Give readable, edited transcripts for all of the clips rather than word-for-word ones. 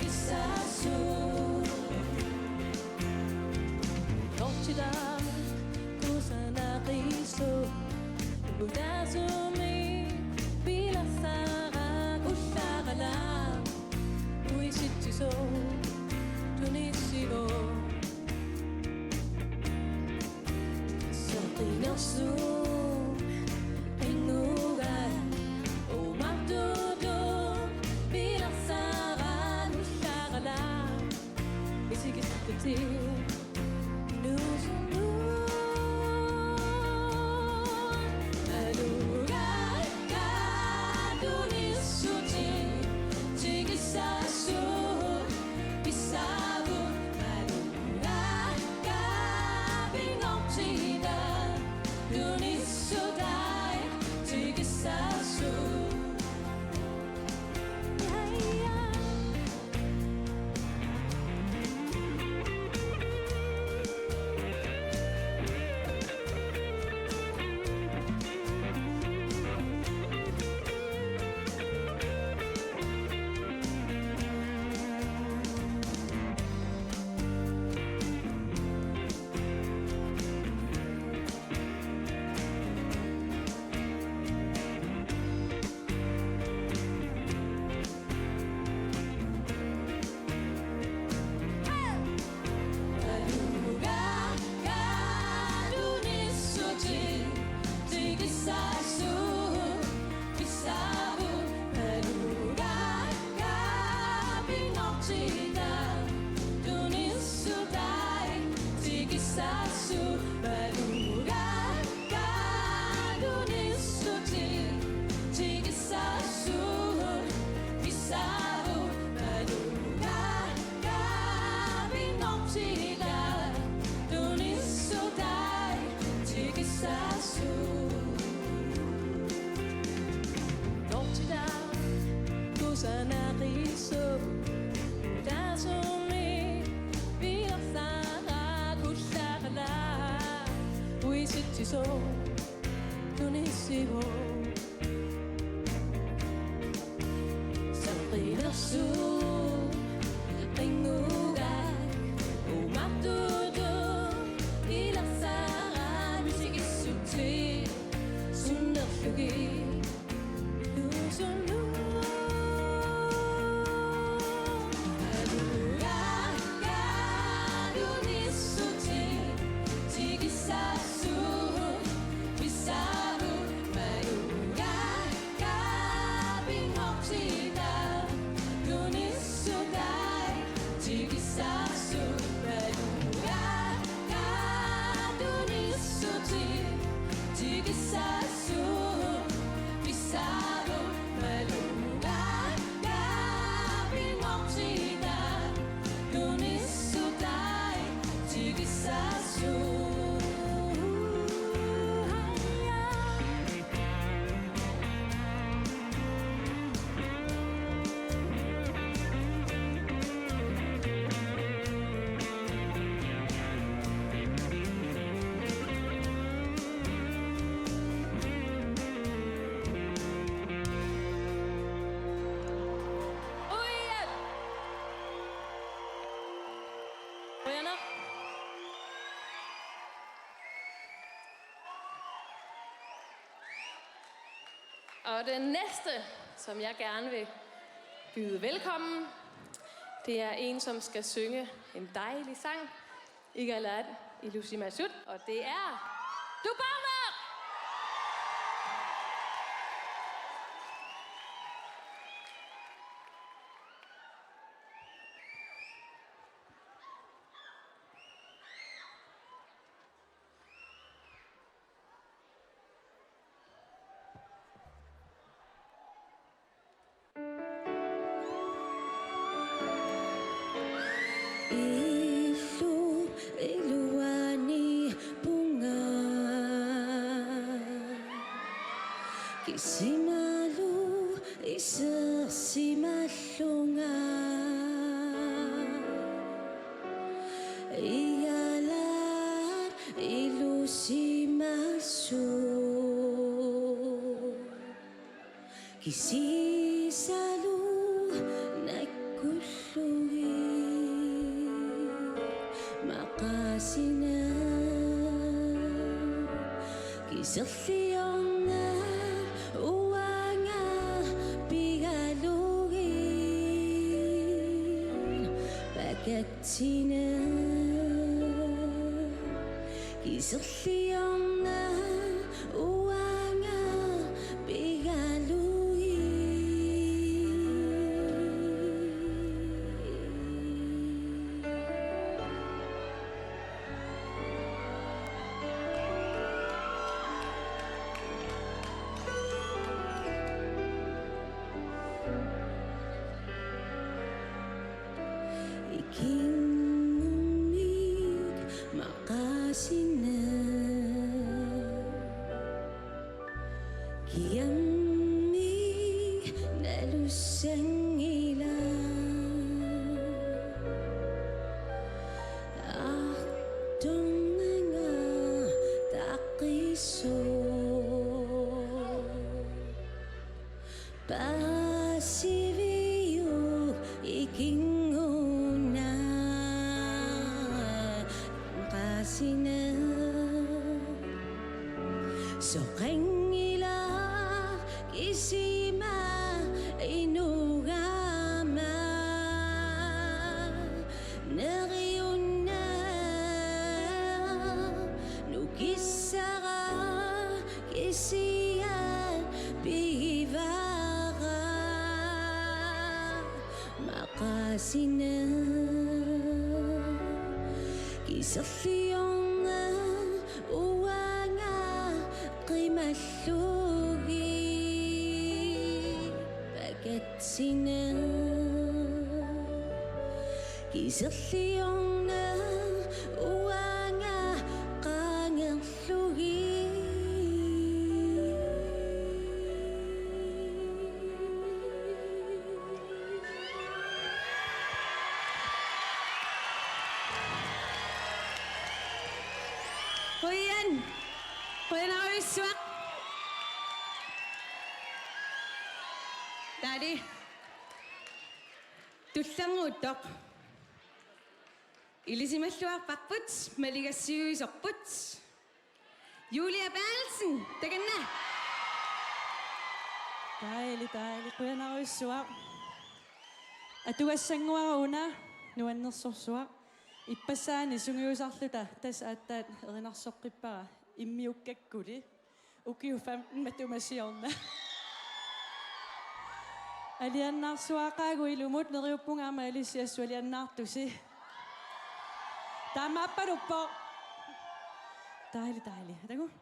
tigisasu Noctidam kusanariso Budazumi bilasara kusharala Uisitiso tunisigo Sartinasu Inguga O Magdodo bilasara kusharala Isigititi Nusunu So tunisigo Sartinasu Inguga O Magdodo Ilasara Misigisuti Sunaflugi Nusunu Og den næste, som jeg gerne vil byde velkommen, det er en, som skal synge en dejlig sang. Igalat Ilusimasut, og det er Dubana! Isimalu isa simalunga Iyalat ilusimasu Kisisalu nakulunga makasina Kisarliong na uwanga Pigalugin Pagkatina Kisarliong na uwanga Pigalugin Ikingumig makasina Kiyamig nalusang ilang Akdong mga takiso Pasibiyog ikinguna Makasina So kangila kisima inugama Nariuna nukisara kisiyan pihibaka Makasina kisafiyong uwanga Kimalugi Pagkatsina Kisafiyong uwanga Kangalugi Huyan! Huyan ako yung swak! Daddy, tullang utok. Ilisimasluak pakputs, maligasyu sokputs. Julia Balsen, tagan na! Dahil, kuya na ako suwak. At tuwas sang una, nuwan na suwak. Ipasani, sungiyusakluta, tas atat, rinasokit pa, imiukak kuri. Ukiyufam, matumasyon na. Alian na suwaka, lumot na rin po nga maalis yes, walian na tusi. Tama pa rin po. Dahil. Tago.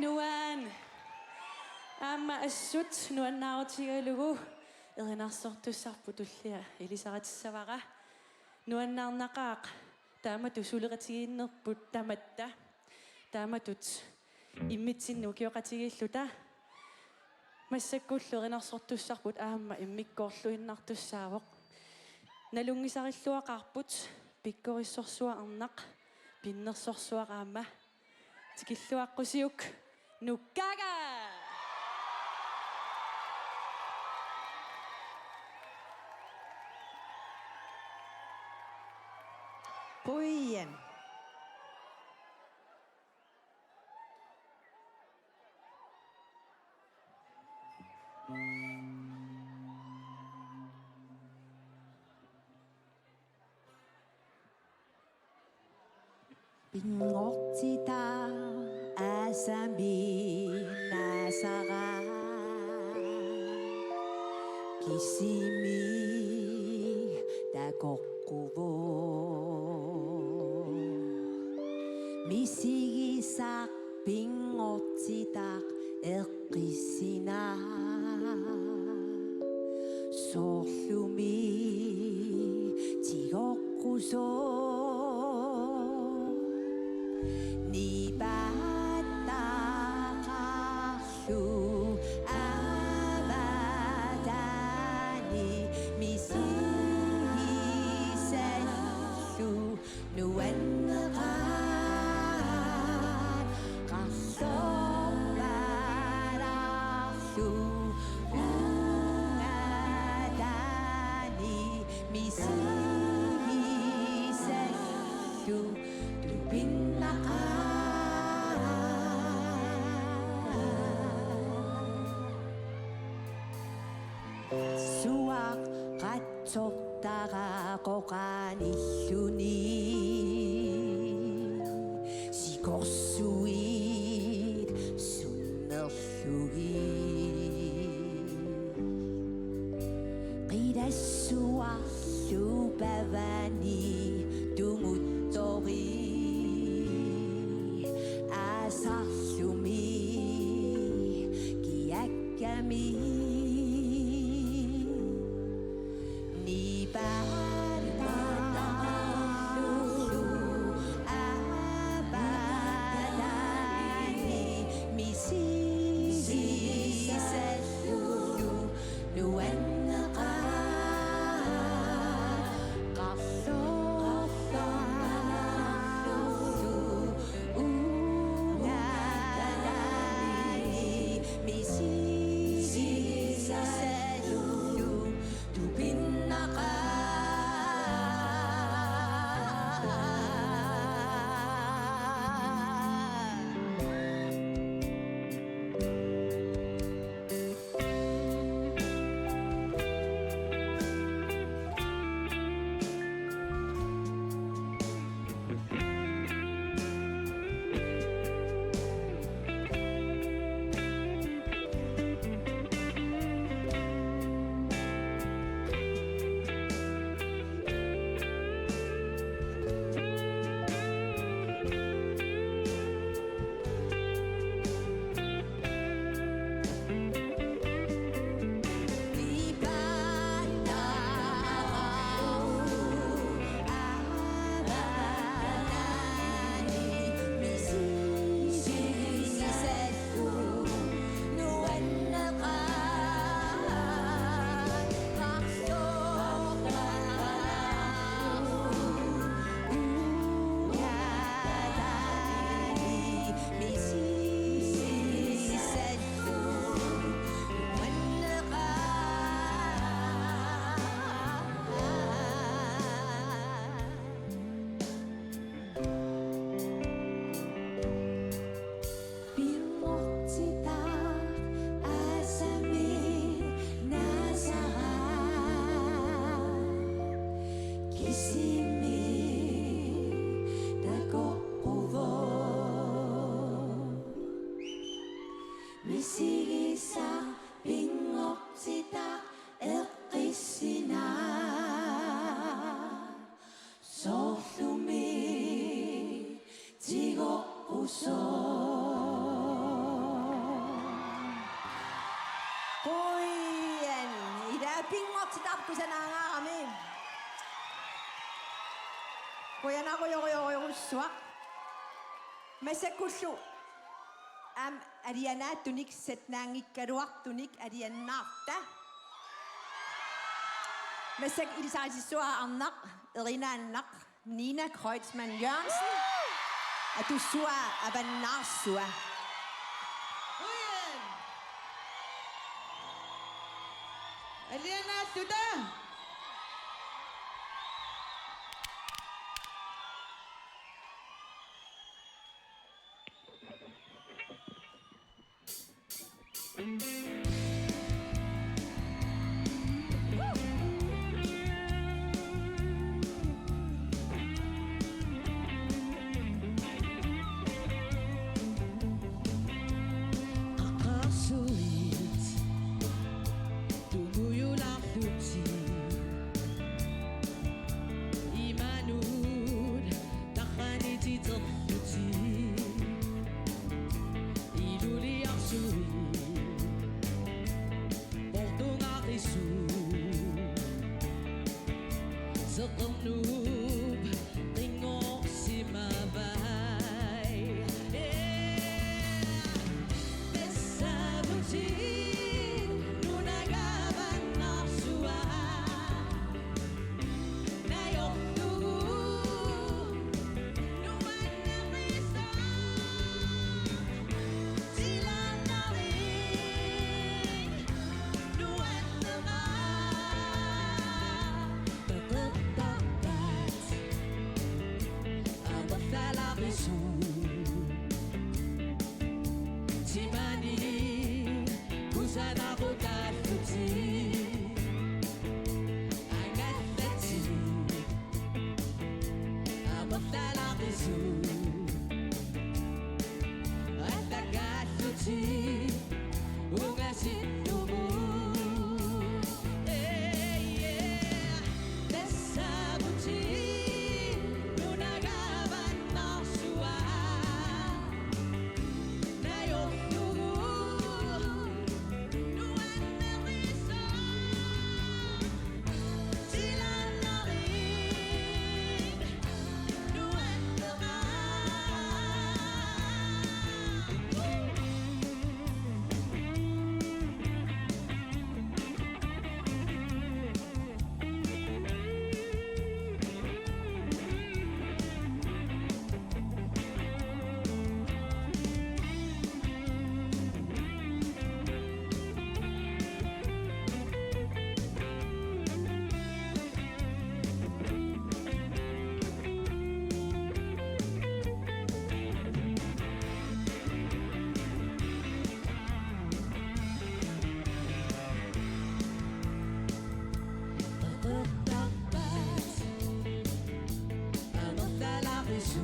nuan. Amma assut nuan naartigalugu. Erinarsortussarputullia ilisaratsavaqa. Nuannaarnaqaaq taama tusuleqatigiinnerput tamatta. Taamatut immitsinnu kioqatigilluta. Массаккуллу эринарсортуссарпут аама иммиккоорлуиннартуссаавоқ налунгисариллуақарпут пиккориссорсуа арнақ пиннерсорсуақаама тикиллуаққусиук нуккага Puijen. Pingortita asami nasara kisimi takokkuvo misigisak pingortita eqqissina sorlumi tigokkuso nibataqarlu abadani misigisallu nuanneqaat qarsorpararlu ungadani misigisallu suaq qatsortara qoqanilluni sikorsuit sunnerlugi qidassuarlu pavani tunguttori asarlumi kiakkami sorlumi tigokkuso Kuyen. Ida pingot sedap ku senanga kami. Kuyen aku suak. Mesekusu. Ariana tunik setnangi keruak tunik Ariana nafta. Mesek idisasi sua anak Irina anak Nina Kreutzmann Jørgensen. Atu sua abanasua. Kuyen. Aliana Tuda. Akasulit, tumuyo lang futi. Imanud, takaniti futi. Iluli aksuri, portung akisu. Sekenub, tingok si mabay. Sabutin, nunagaban na suwa. Nayok tugu, nuwan na misa. Sila na rin, nuwan na ma. Tatat-tatat, abot talabiso. Timani, kusan ako tafuti. Angat dati, abot talabiso. At tagatuti, ungasin tumu. Nasabutin, nunagaban na suwa. Nayok tugu, nuwan na misa. Sila na rin, nuwan na ma. Tatat, abot talabiso.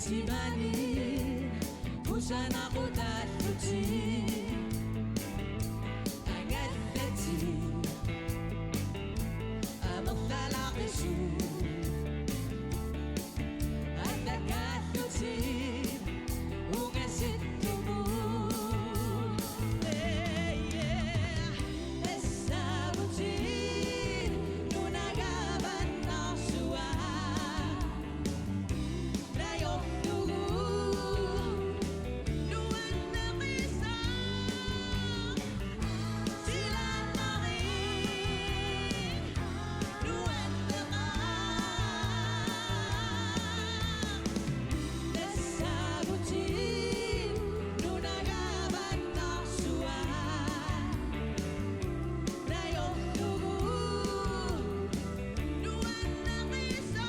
Timani, kusan ako tafuti. Angat dati, abot talabiso. At tagatuti, ungasin tumu. Nasabutin, nunagaban na suwa. Nayok tugu, nuwan na misa. Sila na rin, nuwan na ma. Nasabutin, nunagaban na suwa. Nayok tugu, nuwan na misa.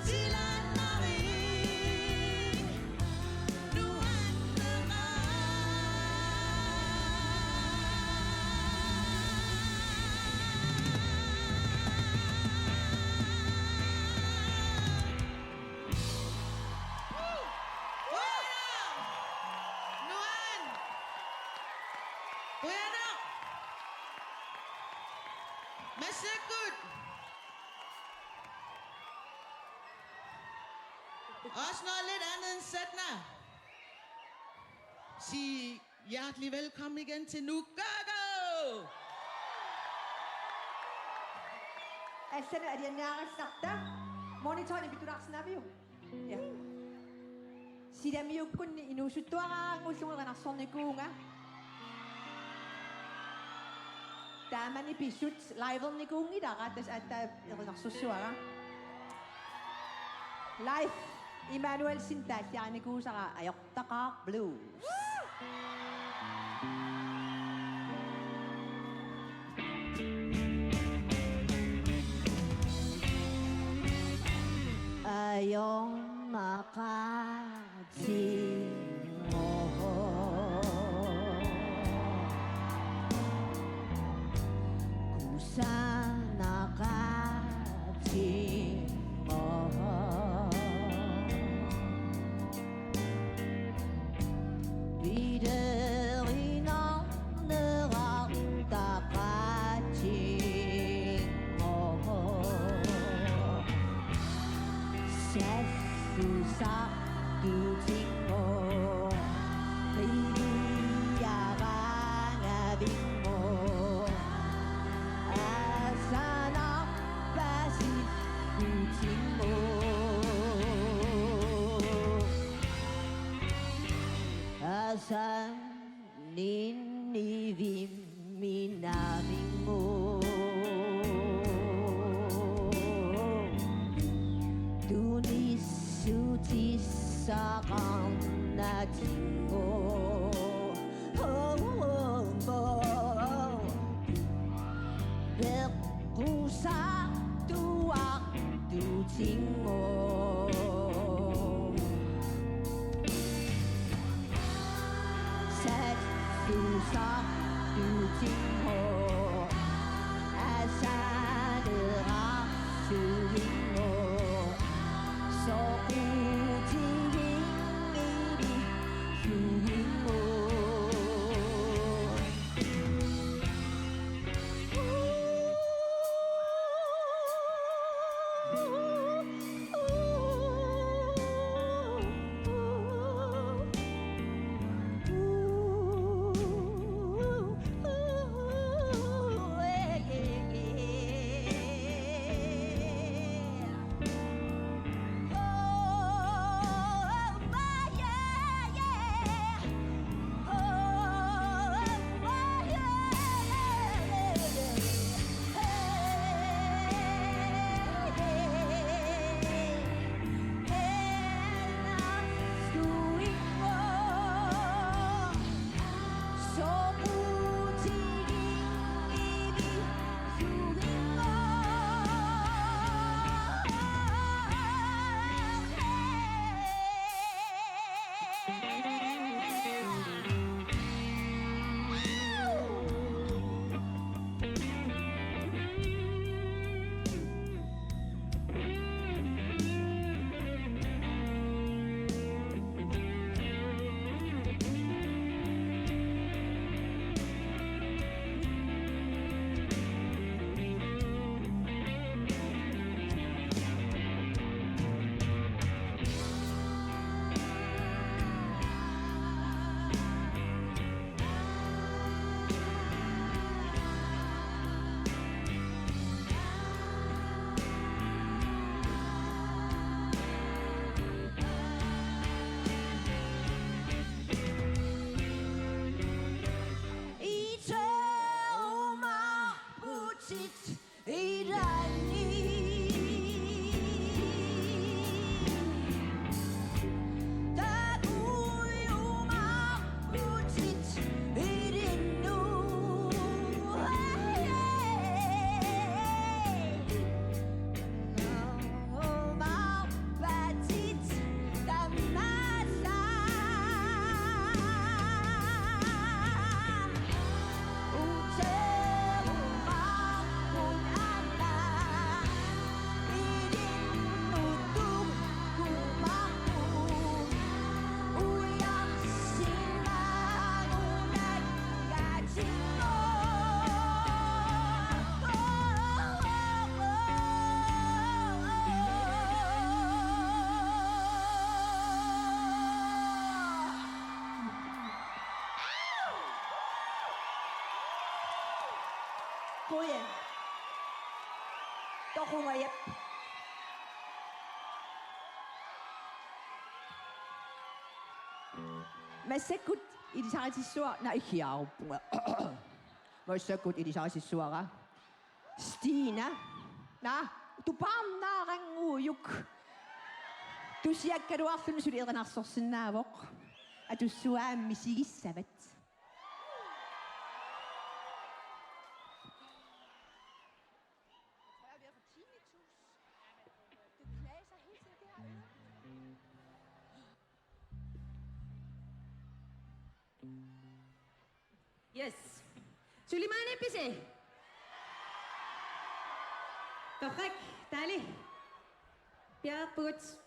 Sila na rin, nuwan na ma. Nuwan. Kuyanak. Masekut. Osnolit anan set na. sige hjertelig velkommen igen til Nugago! Altså, er det nærmest monitoren i bituraks jo. Ja. Sida mi kun inusutuara ngusung na sonikunga. Tama ni pisut live ni kungi darat at na susuara. Live Emmanuel Sintas yani ko sa ayok taka blues. Ayong makasingo kusa nakasingo Videre ng nakatakasingo Sa tuting mo Kaibiyakanabing mo Asa na pasit tuting mo Asan ninivim minaming mo Tunis suci sakang nating mo Berkusa tuak tuting mo Set tusak tuting mo Asa derak suling mo So kuting ini Suling 고예. 또 공화예. Masakut i de saratisuar. Nej, ikke jeg. Masakut i de saratisuar. Stina. Na, du barna rangu juk. Du siger, at du har fundet ud af, at du er navok. At du så er misigissavet. Yes. Suleiman Epise. Perfekt. Dejligt. Bjerg Buts.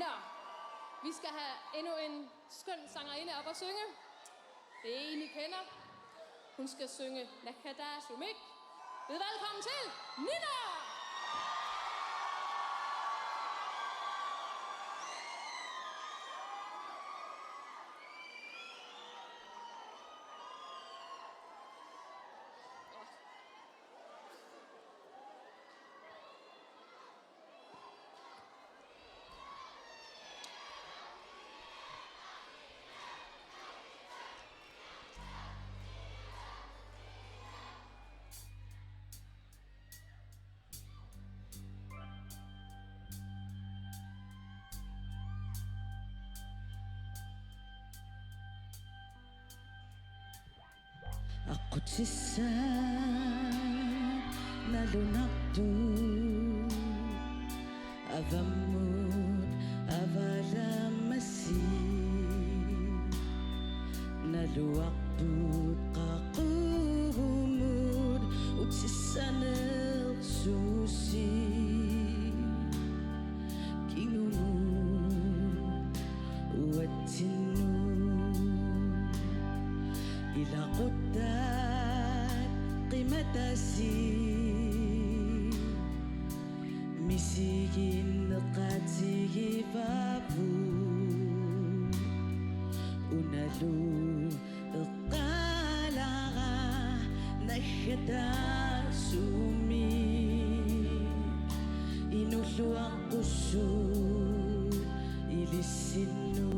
Nå, vi skal have endnu en skøn sangerinde op at synge. Det er en, I kender. Hun skal synge Nakada Sumik. Ved velkommen til Nina! Ako tisa nalunaktu avamut avaramasi naluaktu kakumud utisa susi kinumud watinu ilaqutat qimatasi misigin qatigi babu unalu qalaga nakhata sumi inulu aqusu ilisinu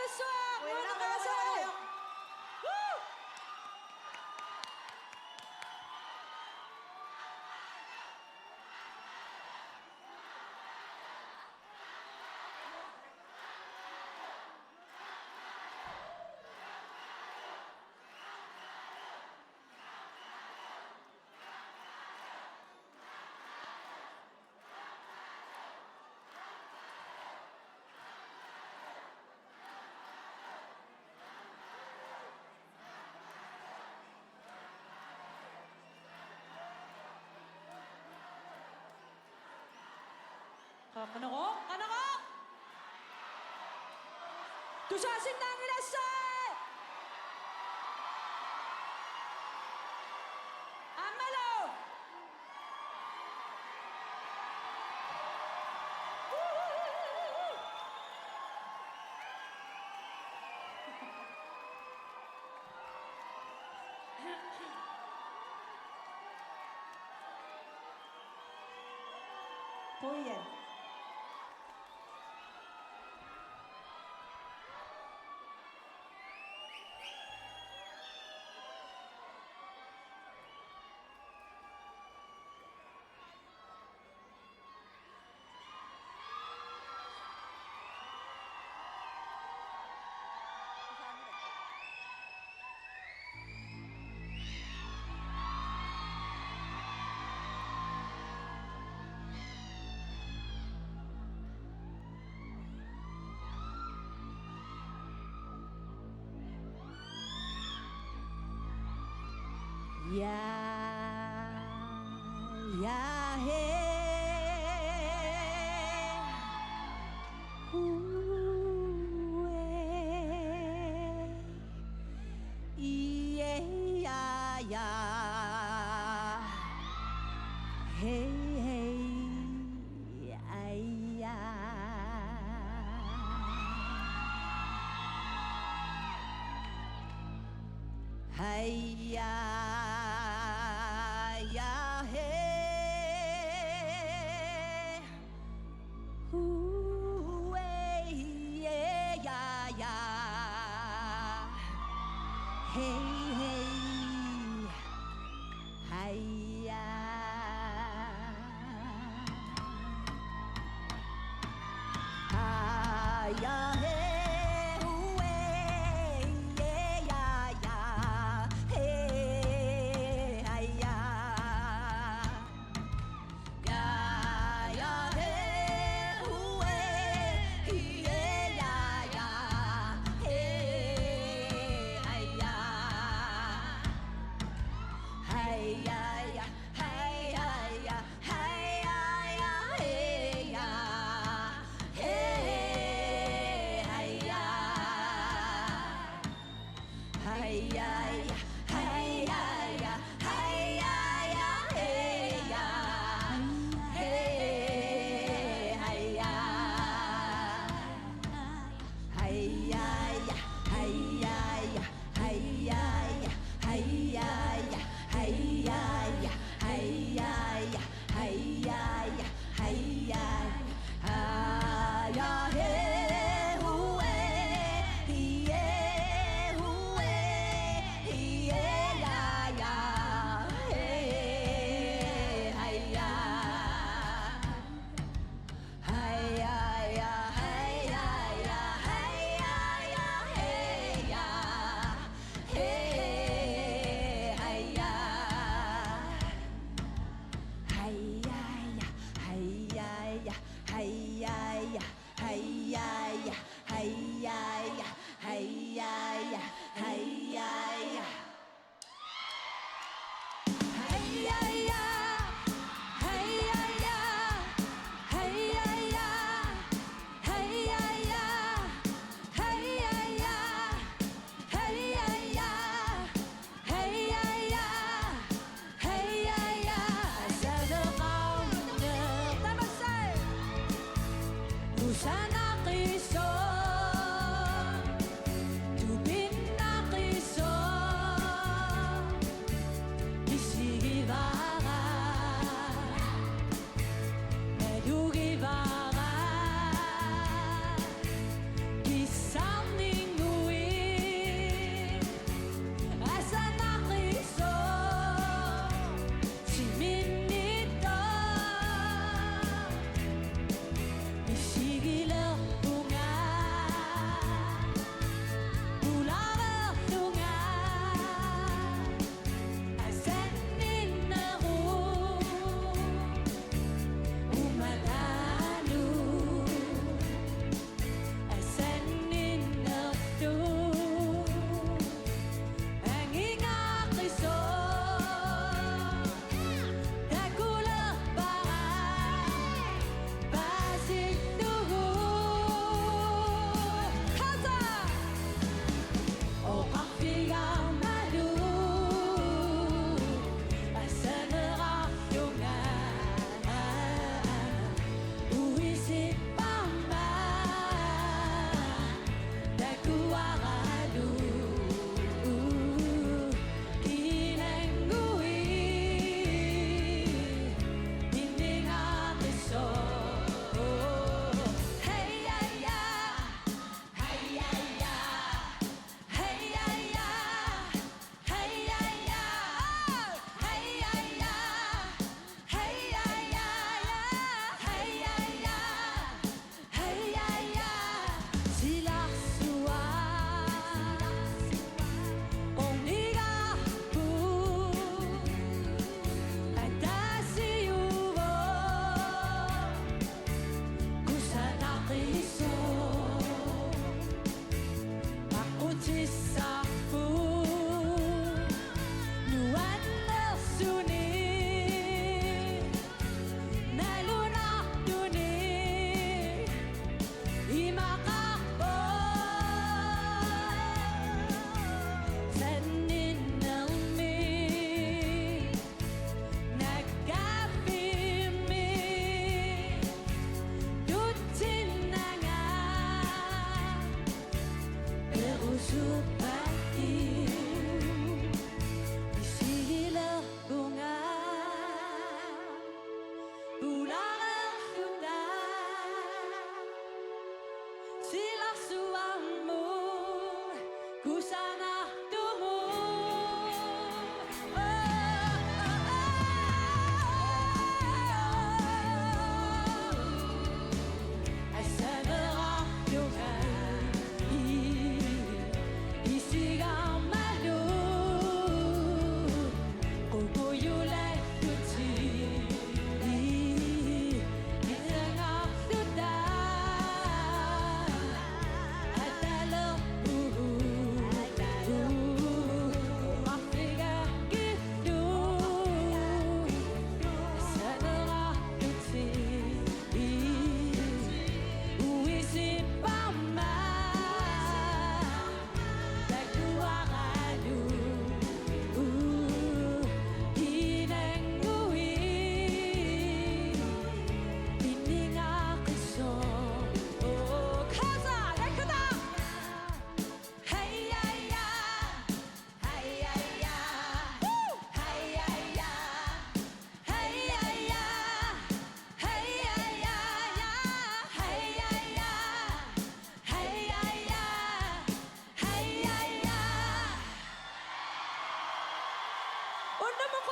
Suak! Muna kayo sa kayo! Woo! Kanako? Kanako? Tusasin na ang ilasay! Amalo! Poyen. Ya he iye ya hey hey ay ya hey ya Hey,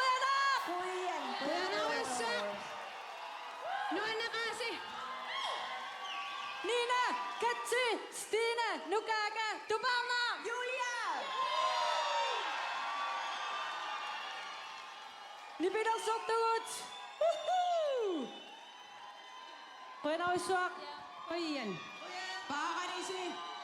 Kuya! Kuyan. Kuya Usso. Noan Nakasi. Nina! Katsi! Stina! Nukaga! Tupama! Julia. Ni bidang sok tulot! Woohoo! Kuya Usso! Kuyan. Baka kanisi.